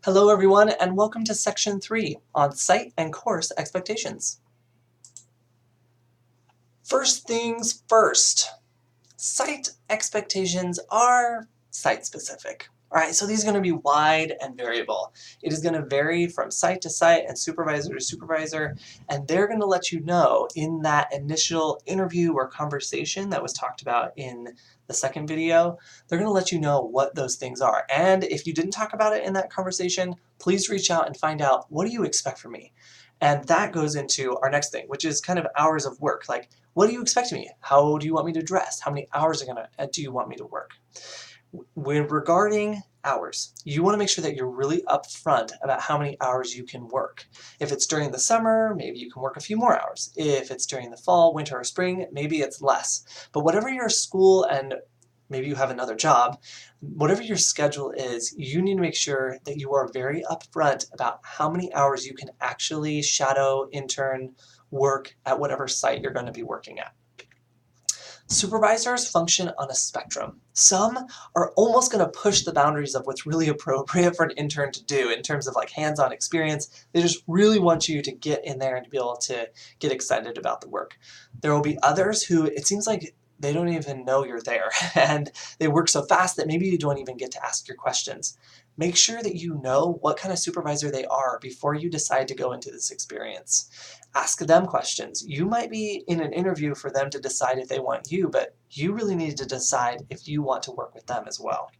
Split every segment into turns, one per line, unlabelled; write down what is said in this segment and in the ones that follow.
Hello everyone and welcome to Section 3 on Site and Course Expectations. First things first, site expectations are site-specific. Alright, so these are going to be wide and variable. It is going to vary from site to site and supervisor to supervisor, and they're going to let you know in that initial interview or conversation that was talked about in the second video. They're going to let you know what those things are. And if you didn't talk about it in that conversation, please reach out and find out, what do you expect from me? And that goes into our next thing, which is kind of hours of work. Like, what do you expect of me? How do you want me to dress? How many hours do you want me to work? When regarding hours, you want to make sure that you're really upfront about how many hours you can work. If it's during the summer, maybe you can work a few more hours. If it's during the fall, winter, or spring, maybe it's less. But whatever your school and maybe you have another job, whatever your schedule is, you need to make sure that you are very upfront about how many hours you can actually shadow, intern, work at whatever site you're going to be working at. Supervisors function on a spectrum. Some are almost going to push the boundaries of what's really appropriate for an intern to do in terms of like hands-on experience. They just really want you to get in there and to be able to get excited about the work. There will be others who it seems like they don't even know you're there and they work so fast that maybe you don't even get to ask your questions. Make sure that you know what kind of supervisor they are before you decide to go into this experience. Ask them questions. You might be in an interview for them to decide if they want you, but you really need to decide if you want to work with them as well.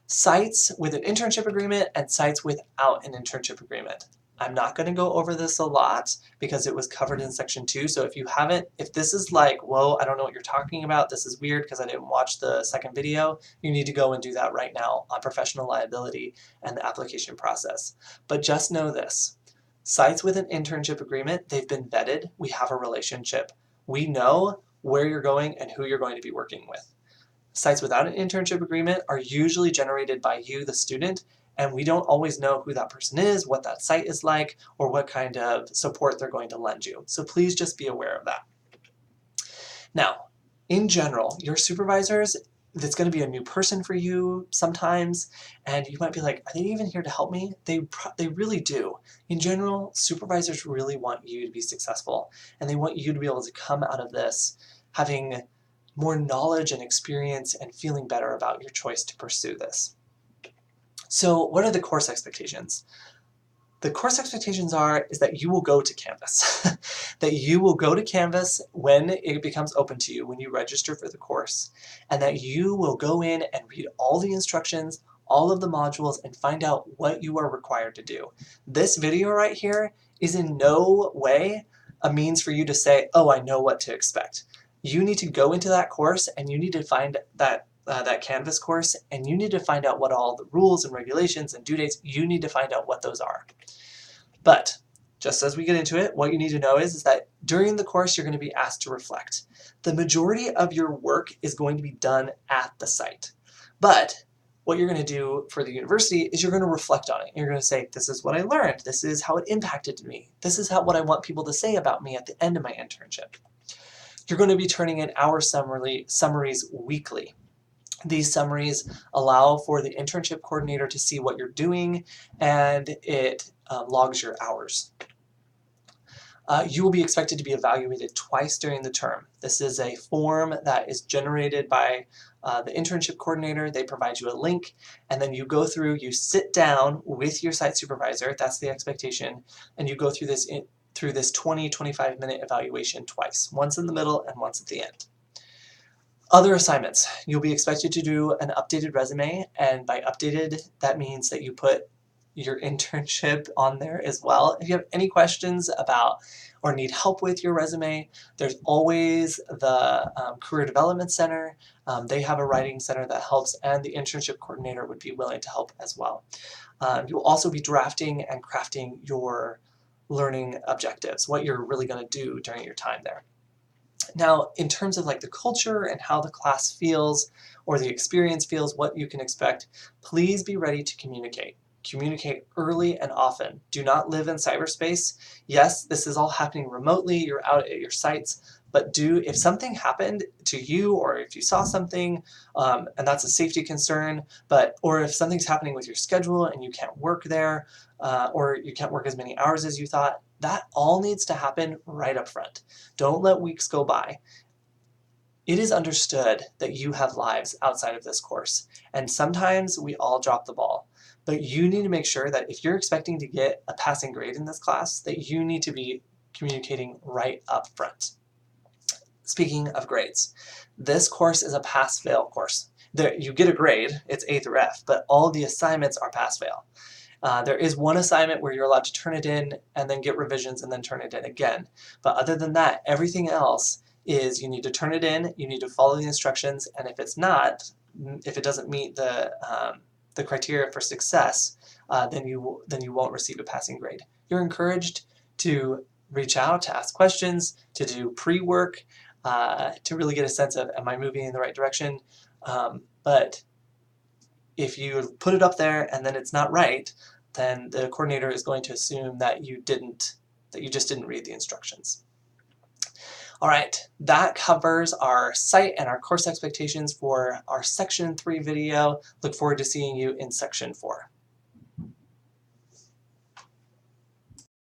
Sites with an internship agreement and sites without an internship agreement. I'm not going to go over this a lot because it was covered in Section 2, so if this is like, whoa, I don't know what you're talking about, this is weird because I didn't watch the second video, you need to go and do that right now on professional liability and the application process. But just know this, sites with an internship agreement, they've been vetted, we have a relationship. We know where you're going and who you're going to be working with. Sites without an internship agreement are usually generated by you, the student, and we don't always know who that person is, what that site is like, or what kind of support they're going to lend you. So please just be aware of that. Now, in general, your supervisors, that's going to be a new person for you sometimes, and you might be like, are they even here to help me? They really do. In general, supervisors really want you to be successful, and they want you to be able to come out of this having more knowledge and experience and feeling better about your choice to pursue this. So what are the course expectations? The course expectations is that you will go to Canvas. That you will go to Canvas when it becomes open to you, when you register for the course, and that you will go in and read all the instructions, all of the modules, and find out what you are required to do. This video right here is in no way a means for you to say, oh, I know what to expect. You need to go into that course and you need to find that Canvas course, and you need to find out what all the rules and regulations and due dates, you need to find out what those are. But just as we get into it, what you need to know is that during the course, you're going to be asked to reflect. The majority of your work is going to be done at the site. But what you're going to do for the university is you're going to reflect on it. You're going to say, this is what I learned. This is how it impacted me. This is what I want people to say about me at the end of my internship. You're going to be turning in hour summaries weekly. These summaries allow for the internship coordinator to see what you're doing, and it logs your hours. You will be expected to be evaluated twice during the term. This is a form that is generated by the internship coordinator. They provide you a link, and then you go through, you sit down with your site supervisor, that's the expectation, and you go through this 20-25 minute evaluation twice, once in the middle and once at the end. Other assignments. You'll be expected to do an updated resume, and by updated, that means that you put your internship on there as well. If you have any questions about or need help with your resume, there's always the Career Development Center. They have a writing center that helps, and the internship coordinator would be willing to help as well. You'll also be drafting and crafting your learning objectives, what you're really going to do during your time there. Now, in terms of like the culture and how the class feels or the experience feels, what you can expect, please be ready to communicate. Communicate early and often. Do not live in cyberspace. Yes, this is all happening remotely. You're out at your sites, but if something happened to you, or if you saw something, and that's a safety concern, or if something's happening with your schedule and you can't work there, or you can't work as many hours as you thought, that all needs to happen right up front. Don't let weeks go by. It is understood that you have lives outside of this course, and sometimes we all drop the ball. But you need to make sure that if you're expecting to get a passing grade in this class, that you need to be communicating right up front. Speaking of grades, this course is a pass-fail course. You get a grade, it's A through F, but all the assignments are pass-fail. There is one assignment where you're allowed to turn it in and then get revisions and then turn it in again. But other than that, everything else is you need to turn it in, you need to follow the instructions, and if it doesn't meet the criteria for success, then you won't receive a passing grade. You're encouraged to reach out, to ask questions, to do pre-work, to really get a sense of, am I moving in the right direction? But if you put it up there and then it's not right, then the coordinator is going to assume that you just didn't read the instructions. All right, that covers our site and our course expectations for our Section 3 video. Look forward to seeing you in Section 4.